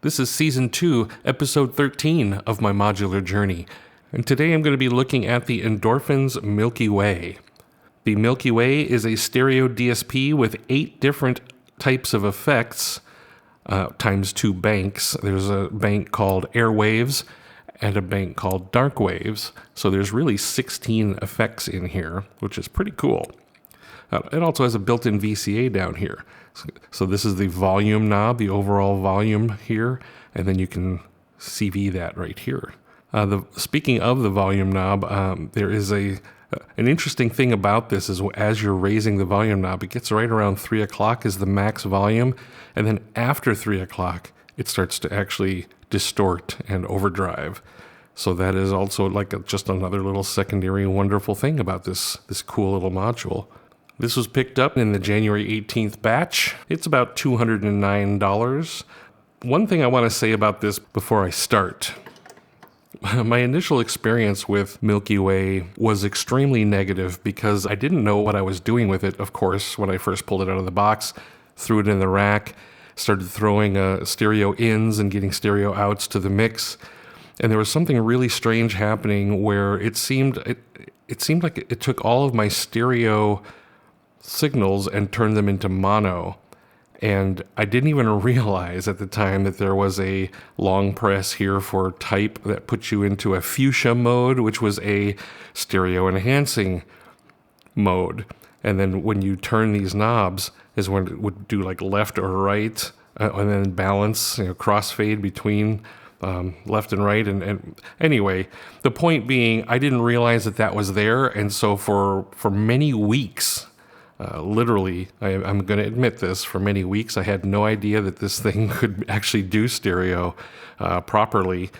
This is Season 2, Episode 13 of my modular journey. And today I'm going to be looking at the Endorphin's Milky Way. The Milky Way is a stereo DSP with 8 different types of effects, times 2 banks. There's a bank called Airwaves and a bank called Darkwaves. So there's really 16 effects in here, which is pretty cool. It also has a built-in VCA down here. So this is the volume knob, the overall volume here, and then you can CV that right here. Speaking of the volume knob, there is an interesting thing about this is as you're raising the volume knob, it gets right around 3 o'clock is the max volume, and then after 3 o'clock, it starts to actually distort and overdrive. So that is also like just another little secondary wonderful thing about this cool little module. This was picked up in the January 18th batch. It's about $209. One thing I want to say about this before I start. My initial experience with Milky Way was extremely negative because I didn't know what I was doing with it, of course, when I first pulled it out of the box, threw it in the rack, started throwing stereo ins and getting stereo outs to the mix. And there was something really strange happening where it seemed like it took all of my stereo signals and turn them into mono. And I didn't even realize at the time that there was a long press here for type that puts you into a Fuchsia mode, which was a stereo enhancing mode. And then when you turn these knobs is when it would do like left or right, and then balance, crossfade between left and right. And anyway, the point being, I didn't realize that was there. And so for many weeks, literally, I'm going to admit this, for many weeks I had no idea that this thing could actually do stereo properly,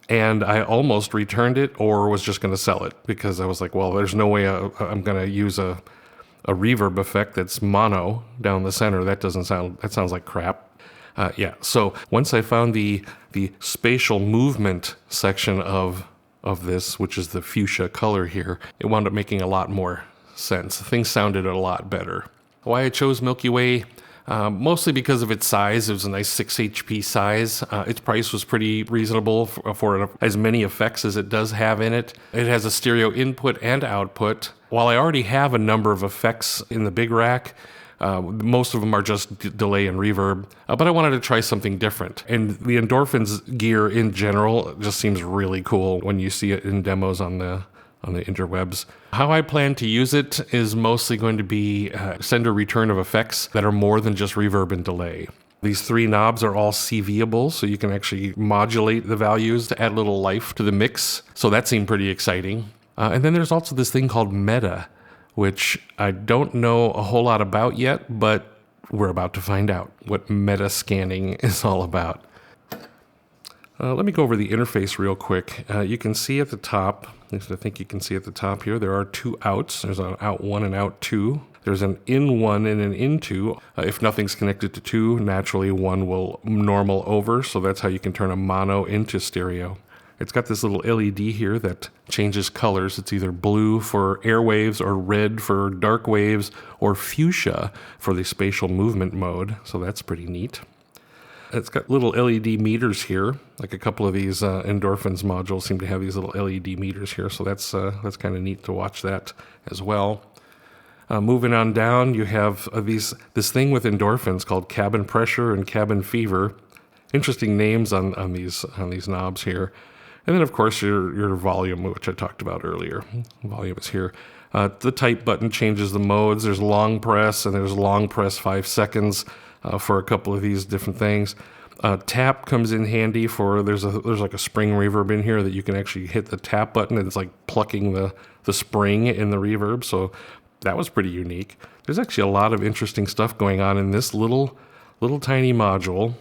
and I almost returned it or was just going to sell it because I was like, well, there's no way I'm going to use a reverb effect that's mono down the center. That sounds like crap. So once I found the spatial movement section of this, which is the fuchsia color here, it wound up making a lot more sense. Things sounded a lot better. Why I chose Milky Way? Mostly because of its size. It was a nice 6 HP size. Its price was pretty reasonable for as many effects as it does have in it. It has a stereo input and output. While I already have a number of effects in the big rack, most of them are just delay and reverb, but I wanted to try something different. And the Endorphins gear in general just seems really cool when you see it in demos on the interwebs. How I plan to use it is mostly going to be send a return of effects that are more than just reverb and delay. These 3 knobs are all CVable, so you can actually modulate the values to add a little life to the mix. So that seemed pretty exciting. And then there's also this thing called Meta, which I don't know a whole lot about yet, but we're about to find out what meta scanning is all about. Let me go over the interface real quick. You can see at the top, at least I think you can see at the top here, there are 2 outs. There's an out 1 and out 2. There's an in 1 and an in 2. If nothing's connected to 2, naturally 1 will normal over, so that's how you can turn a mono into stereo. It's got this little LED here that changes colors. It's either blue for Airwaves or red for Darkwaves or fuchsia for the spatial movement mode, so that's pretty neat. It's got little LED meters here, like a couple of these Endorphins modules seem to have these little LED meters here, so that's kind of neat to watch that as well. Moving on down, you have this thing with Endorphins called cabin pressure and cabin fever. Interesting names on these knobs here. And then, of course, your volume, which I talked about earlier. Volume is here. The type button changes the modes. There's long press, and there's long press 5 seconds. For a couple of these different things. Tap comes in handy for, there's like a spring reverb in here that you can actually hit the tap button and it's like plucking the spring in the reverb. So that was pretty unique. There's actually a lot of interesting stuff going on in this little tiny module.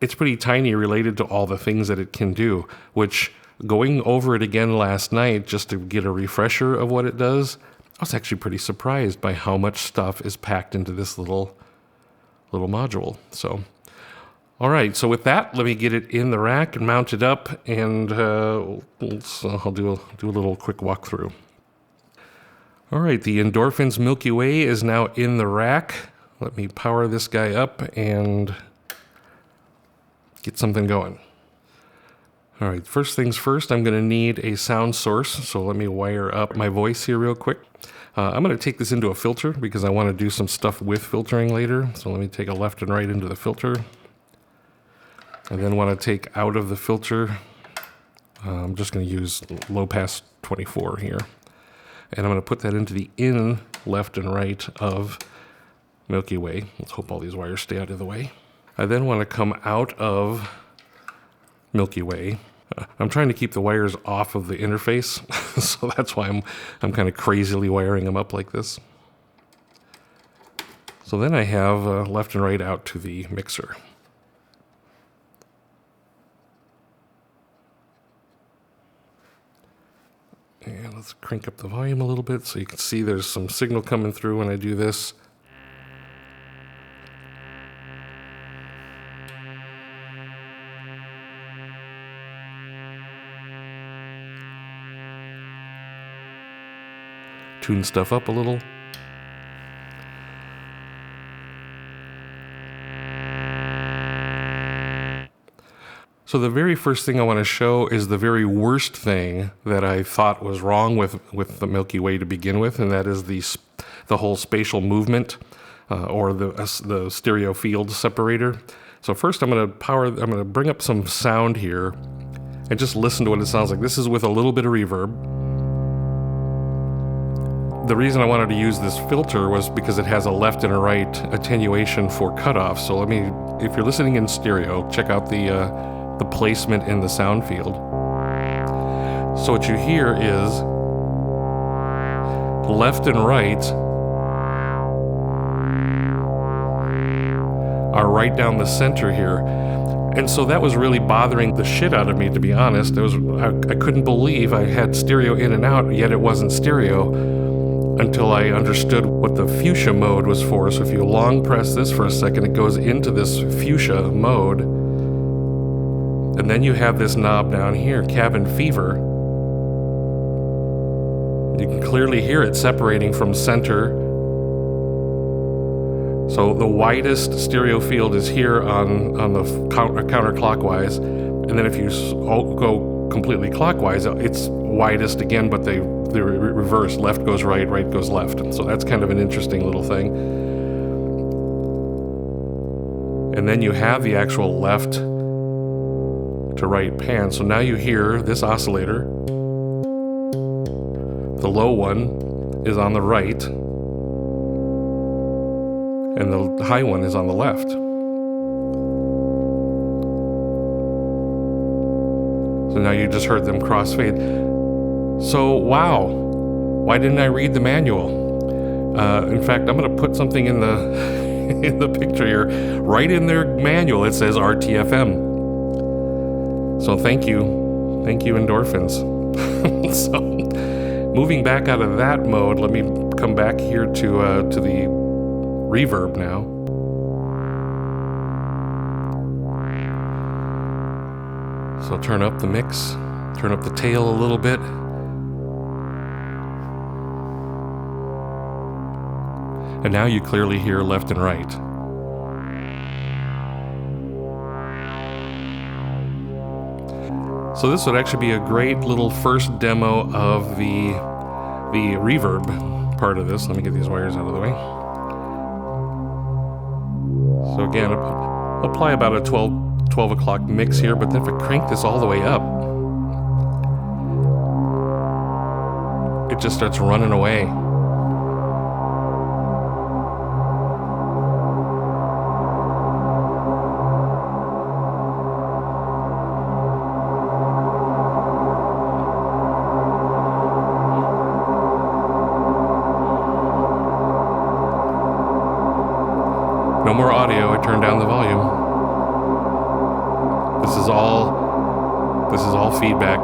It's pretty tiny related to all the things that it can do, which going over it again last night just to get a refresher of what it does, I was actually pretty surprised by how much stuff is packed into this little module. So, all right. So with that, let me get it in the rack and mount it up, and I'll do a little quick walkthrough. All right. The Endorphins Milky Way is now in the rack. Let me power this guy up and get something going. All right, first things first, I'm going to need a sound source. So let me wire up my voice here real quick. I'm going to take this into a filter because I want to do some stuff with filtering later. So let me take a left and right into the filter. I then want to take out of the filter, I'm just going to use low pass 24 here. And I'm going to put that into the in left and right of Milky Way. Let's hope all these wires stay out of the way. I then want to come out of Milky Way. I'm trying to keep the wires off of the interface, so that's why I'm kind of crazily wiring them up like this. So then I have left and right out to the mixer. And let's crank up the volume a little bit so you can see there's some signal coming through when I do this. Tune stuff up a little. So the very first thing I want to show is the very worst thing that I thought was wrong with the Milky Way to begin with, and that is the whole spatial movement or the stereo field separator. So first I'm going to bring up some sound here and just listen to what it sounds like. This is with a little bit of reverb. The reason I wanted to use this filter was because it has a left and a right attenuation for cutoff. So if you're listening in stereo, check out the placement in the sound field. So what you hear is left and right are right down the center here. And so that was really bothering the shit out of me, to be honest. I couldn't believe I had stereo in and out, yet it wasn't stereo, until I understood what the Fuchsia mode was for. So if you long press this for a second, it goes into this Fuchsia mode. And then you have this knob down here, Cabin Fever. You can clearly hear it separating from center. So the widest stereo field is here on the counterclockwise. And then if you go completely clockwise, it's widest again, but they're reversed. Left goes right, right goes left. So that's kind of an interesting little thing. And then you have the actual left to right pan. So now you hear this oscillator. The low one is on the right, and the high one is on the left. So now you just heard them crossfade. So, wow, why didn't I read the manual? In fact, I'm going to put something in the in the picture here. Right in their manual, it says RTFM. So thank you Endorphins. So moving back out of that mode, let me come back here to the reverb now. So turn up the mix, turn up the tail a little bit. And now you clearly hear left and right. So this would actually be a great little first demo of the reverb part of this. Let me get these wires out of the way. So again, apply about a 12 o'clock mix here, but then if I crank this all the way up, it just starts running away. No more audio, I turned down the volume. This is all feedback.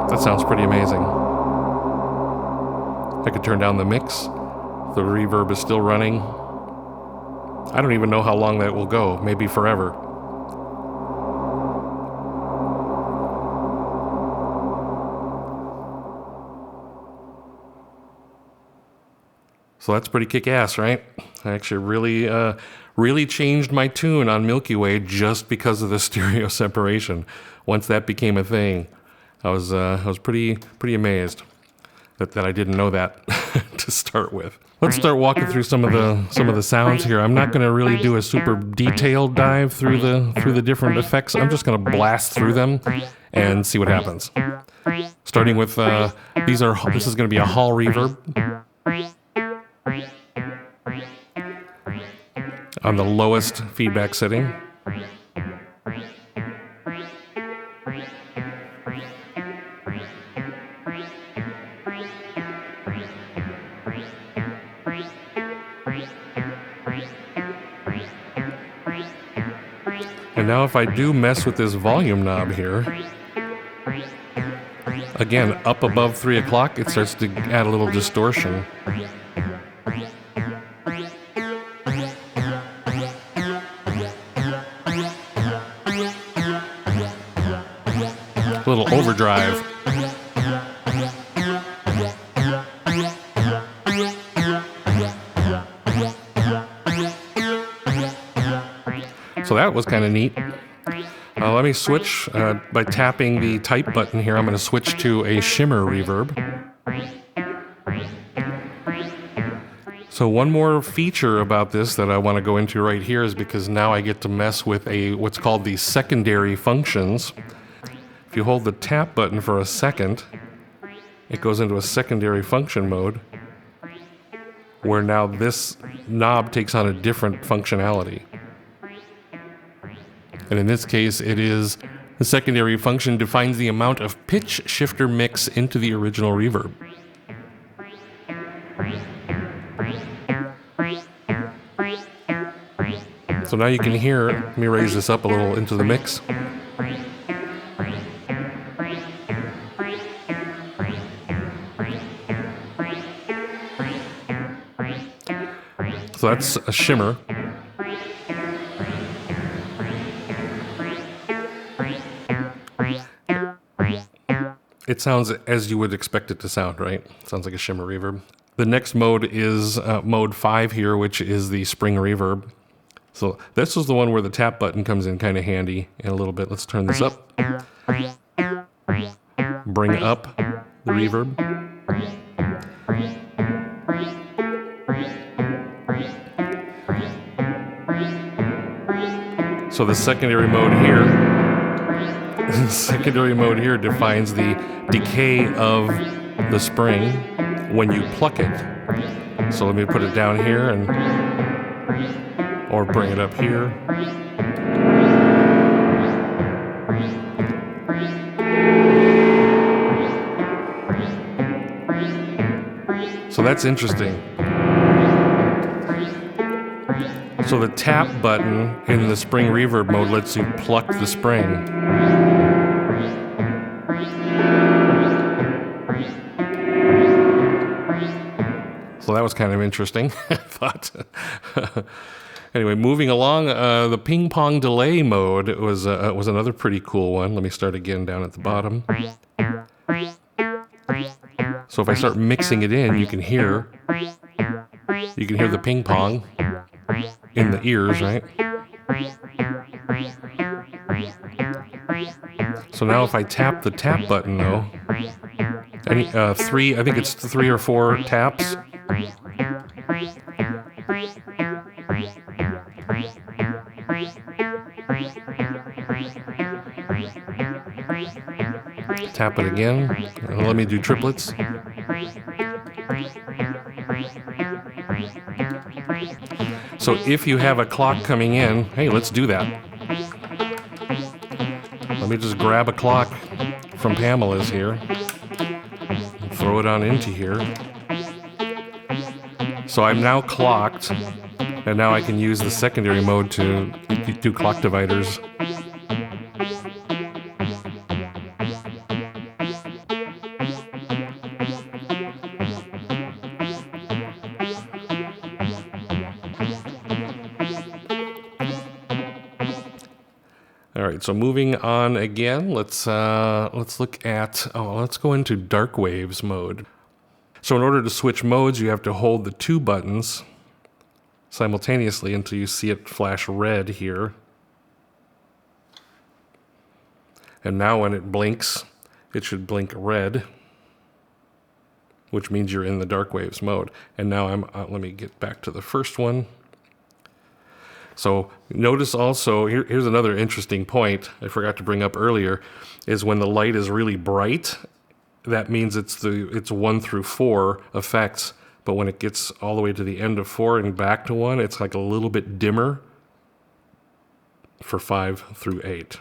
That sounds pretty amazing. I could turn down the mix. The reverb is still running. I don't even know how long that will go, maybe forever. So that's pretty kick-ass, right? I actually really changed my tune on Milky Way just because of the stereo separation. Once that became a thing, I was pretty amazed that I didn't know that to start with. Let's start walking through some of the sounds here. I'm not going to really do a super detailed dive through the different effects. I'm just going to blast through them and see what happens. Starting with this is going to be a hall reverb on the lowest feedback setting. And now if I do mess with this volume knob here, again, up above 3 o'clock, it starts to add a little distortion. A little overdrive. So that was kind of neat. Let me switch by tapping the type button here. I'm going to switch to a Shimmer reverb. So one more feature about this that I want to go into right here is because now I get to mess with what's called the secondary functions. If you hold the tap button for a second, it goes into a secondary function mode, where now this knob takes on a different functionality. And in this case, it is the secondary function defines the amount of pitch shifter mix into the original reverb. So now you can hear, let me raise this up a little into the mix. So that's a Shimmer. It sounds as you would expect it to sound, right? Sounds like a Shimmer reverb. The next mode is mode 5 here, which is the spring reverb. So this is the one where the tap button comes in kind of handy in a little bit. Let's turn this up. Bring up the reverb. So the secondary mode here defines the decay of the spring when you pluck it. So let me put it down here or bring it up here. So that's interesting. So the tap button in the spring reverb mode lets you pluck the spring. So that was kind of interesting, I thought. Anyway, moving along, the ping-pong delay mode was another pretty cool one. Let me start again down at the bottom. So if I start mixing it in, you can hear the ping-pong in the ears, right? So now if I tap the tap button, though, I think it's 3 or 4 taps. Tap it again. Let me do triplets. So if you have a clock coming in, hey, let's do that. Let me just grab a clock from Pamela's here and throw it on into here. So I'm now clocked, and now I can use the secondary mode to do clock dividers. All right, so moving on again, let's look at, let's go into Darkwaves mode. So in order to switch modes, you have to hold the two buttons simultaneously until you see it flash red here. And now when it blinks, it should blink red, which means you're in the Darkwaves mode. And now let me get back to the first one. So notice also, here's another interesting point I forgot to bring up earlier, is when the light is really bright, that means it's 1 through 4 effects. But when it gets all the way to the end of 4 and back to 1, it's like a little bit dimmer for 5 through 8.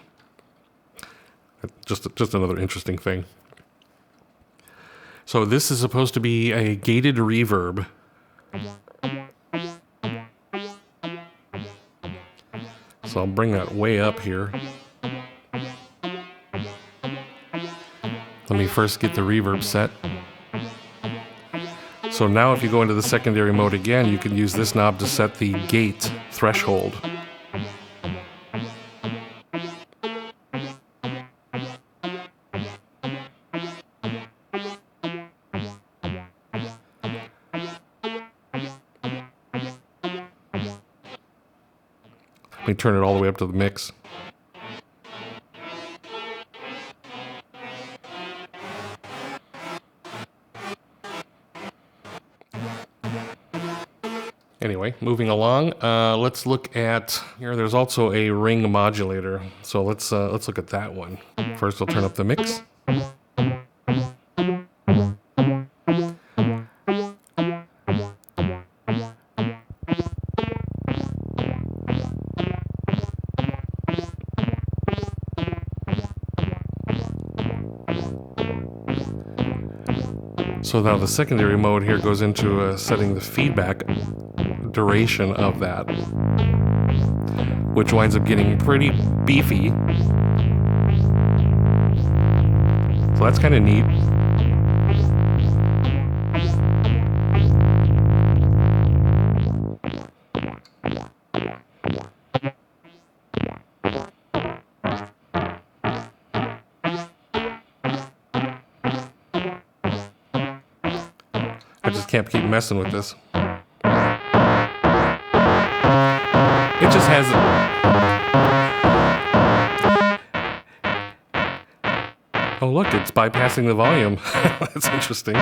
Just another interesting thing. So this is supposed to be a gated reverb. So I'll bring that way up here. Let me first get the reverb set. So now if you go into the secondary mode again, you can use this knob to set the gate threshold. Let me turn it all the way up to the mix. Anyway, moving along, let's look at here. There's also a ring modulator, so let's look at that one. First, I'll turn up the mix. So now the secondary mode here goes into setting the feedback duration of that, which winds up getting pretty beefy. So that's kind of neat. I just can't keep messing with this. It just has... Oh, look, it's bypassing the volume. That's interesting.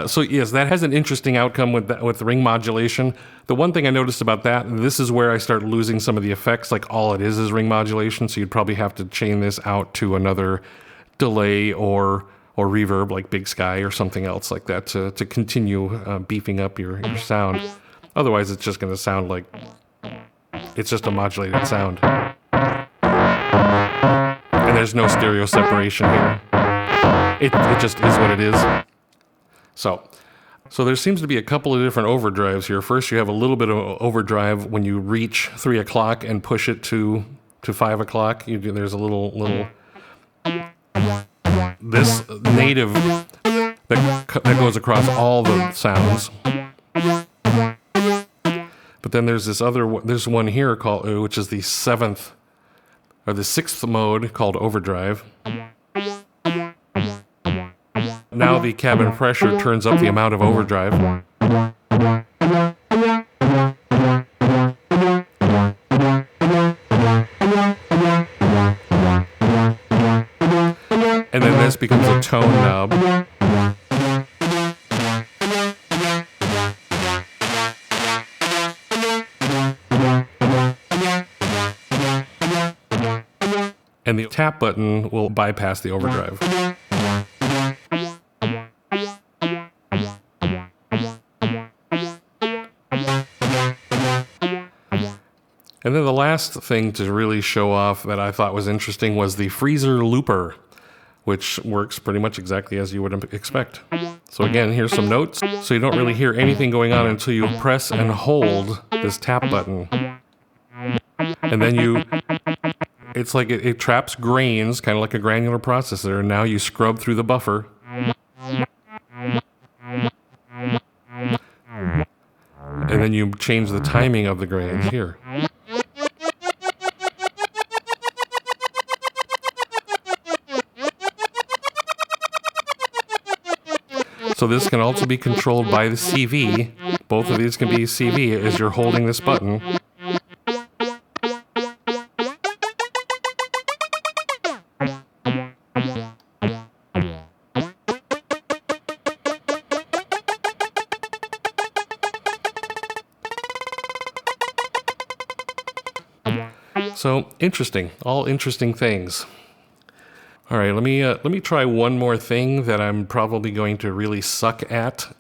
So yes, that has an interesting outcome with the ring modulation. The one thing I noticed about that, and this is where I start losing some of the effects, like all it is ring modulation, so you'd probably have to chain this out to another delay or reverb like Big Sky or something else like that to continue beefing up your sound. Otherwise, it's just going to sound like it's just a modulated sound. And there's no stereo separation here. It just is what it is. So there seems to be a couple of different overdrives here. First, you have a little bit of overdrive when you reach 3 o'clock and push it to 5 o'clock. There's a little this native that goes across all the sounds. But then there's there's one here called, which is the 7th or the 6th mode called Overdrive. Now the cabin pressure turns up the amount of overdrive. And then this becomes a tone knob. And the tap button will bypass the overdrive. And then the last thing to really show off that I thought was interesting was the freezer looper, which works pretty much exactly as you would expect. So again, here's some notes. So you don't really hear anything going on until you press and hold this tap button. And then it's like it traps grains, kind of like a granular processor, and now you scrub through the buffer. And then you change the timing of the grains here. So this can also be controlled by the CV. Both of these can be CV as you're holding this button. So interesting, all interesting things. All right, let me try one more thing that I'm probably going to really suck at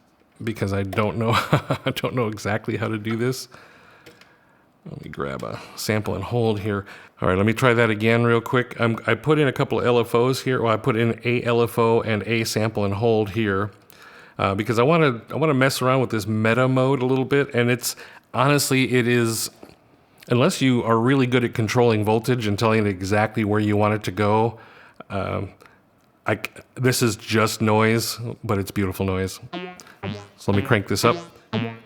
because I don't know I don't know exactly how to do this. Let me grab a sample and hold here. All right, let me try that again real quick. I put in a couple of LFOs here. Well, I put in a LFO and a sample and hold here because I want to mess around with this meta mode a little bit, and it's honestly it is. Unless you are really good at controlling voltage and telling it exactly where you want it to go, this is just noise, but it's beautiful noise. So let me crank this up. I'm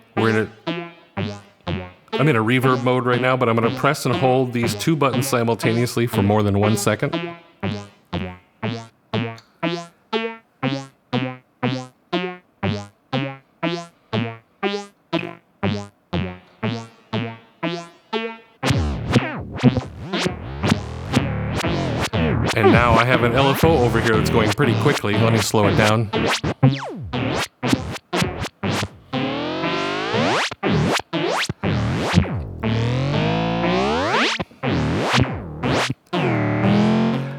in a reverb mode right now, but I'm going to press and hold these two buttons simultaneously for more than 1 second. And now I have an LFO over here that's going pretty quickly. Let me slow it down.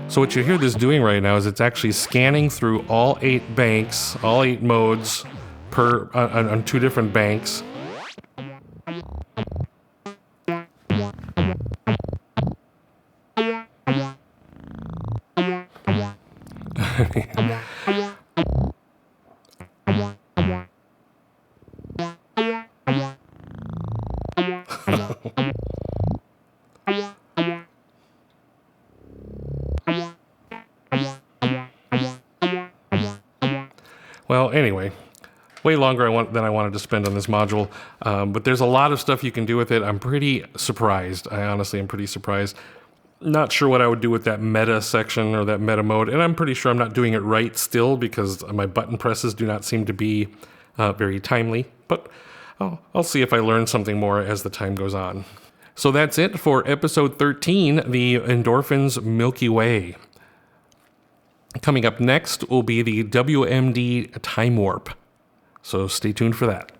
So what you hear this doing right now is it's actually scanning through all 8 banks, all 8 modes on 2 different banks. Well, anyway, way longer than I wanted to spend on this module, but there's a lot of stuff you can do with it. I'm pretty surprised. I honestly am pretty surprised. Not sure what I would do with that meta section or that meta mode, and I'm pretty sure I'm not doing it right still because my button presses do not seem to be very timely, but I'll see if I learn something more as the time goes on. So that's it for episode 13, the Endorphins Milky Way. Coming up next will be the WMD Time Warp, so stay tuned for that.